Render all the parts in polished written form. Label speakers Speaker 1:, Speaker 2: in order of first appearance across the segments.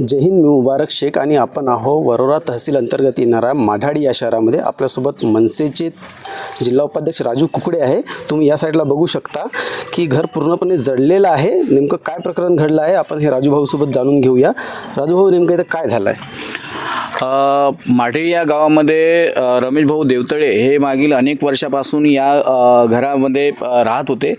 Speaker 1: जय हिंद, मी मुबारक शेख आणि आपण आहो वरोरा तहसील अंतर्गत येणाऱ्या माढाडी या शहरामध्ये. आपल्यासोबत मनसेचे जिल्हा उपाध्यक्ष राजू कुकडे आहे. तुम्ही या साईडला बघू शकता की घर पूर्णपणे जळलेलं आहे. नेमकं काय प्रकरण घडलं आहे आपण हे राजू भाऊसोबत जाणून घेऊया. राजू भाऊ, नेमकं इथं काय झालं आहे?
Speaker 2: माढे या गावामध्ये रमेश भाऊ देवतळे हे मागील अनेक वर्षापासून या घरामध्ये राहत होते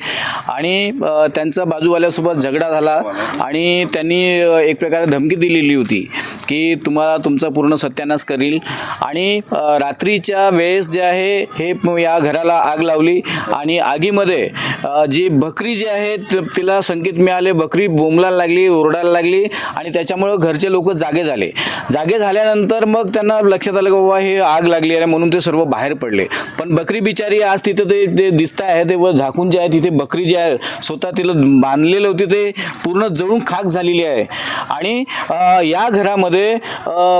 Speaker 2: आणि त्यांचा बाजूवाल्यासोबत झगडा झाला आणि त्यांनी एक प्रकारे धमकी दिलेली होती की तुम्हाला तुमचा पूर्ण सत्यानाश करील. आणि रात्रीच्या वेळेस जे आहे हे या घराला आग लावली आणि आगीमध्ये जी बकरी जी आहे तिला संकेत मिळाले, बकरी बोंबलायला लागली, ओरडायला लागली आणि त्याच्यामुळं घरचे लोक जागे झाल्यानंतर मग त्यांना लक्षात आलं की बाबा हे आग लागली आहे म्हणून ते सर्व बाहेर पडले. पण बकरी बिचारी आज तिथं ते दिसत आहे ते व झाकून जे आहे तिथे बकरी जी आहे स्वतः तिला बांधलेलं होती ते पूर्ण जळून खाक झालेली आहे. आणि या घरामध्ये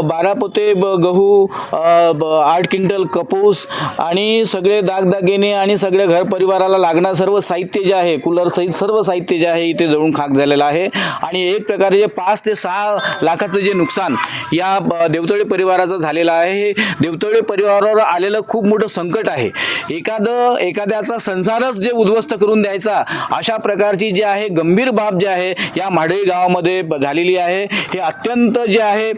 Speaker 2: 12 पोते गहू, 8 क्विंटल कापूस आणि सगळे दागदागिने आणि सगळ्या घर परिवाराला लागणार सर्व साहित्य जे आहे कूलर सहित सर्व साहित्य जे आहे इथे जळून खाक झालेलं आहे. आणि एक प्रकारे जे 5 ते 6 लाखाचं जे नुकसान या देवतळे परिवाराचं झालेलं आहे. हे देवतळे परिवारावर आलेलं खूप मोठं संकट आहे. एखाद्याचा संसारच जे उद्ध्वस्त करून द्यायचा अशा प्रकारची जी आहे गंभीर बाब जी आहे या माढे गावामध्ये झालेली आहे. हे अत्यंत जे आहे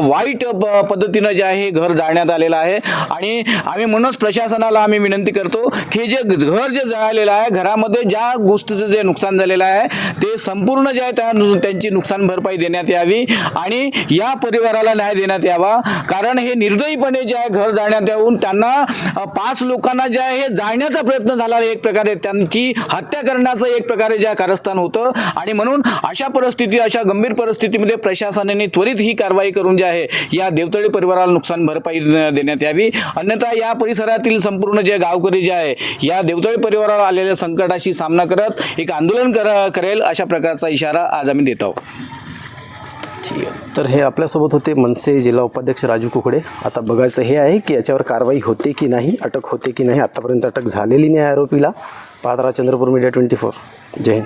Speaker 2: वाईट पद्धतीनं जे आहे घर जाळण्यात आलेलं आहे. आणि आम्ही म्हणूनच प्रशासनाला आम्ही विनंती करतो की जे घर जे जळालेलं आहे घरामध्ये ज्या गोष्टीचं जे नुकसान झालेलं आहे ते संपूर्ण जे आहे त्यांची नुकसान भरपाई देण्यात यावी आणि या परिवाराला न्याय देण्यात यावा. कारण हे निर्दयीपणे जे आहे घर जाळण्यात येऊन त्यांना 5 लोकांना जे आहे हे जाळण्याचा प्रयत्न झाला, एक प्रकारे त्यांची हत्या करण्याचं एक प्रकारे जे कारस्थान होतं. आणि म्हणून अशा गंभीर परिस्थितीमध्ये प्रशासनाने त्वरित ही कारवाई करून जे आहे या देवतळे परिवाराला नुकसान भरपाई देण्यात यावी. अन्यथा या परिसरातील संपूर्ण जे गावकरी जे आहे या देवतळे परिवाराला आलेल्या संकटाशी सामना करत एक आंदोलन करेल अशा प्रकारचा इशारा आज आम्ही देत आहोत.
Speaker 1: ठीक आहे. तर हे आपल्यासोबत होते मनसे जिल्हा उपाध्यक्ष राजू कुकडे. आता बघायचं हे आहे की याच्यावर कारवाई होते की नाही, अटक होते की नाही. आतापर्यंत अटक झालेली नाही आरोपीला. पाहत राहा चंद्रपूर मीडिया 24. जय हिंद.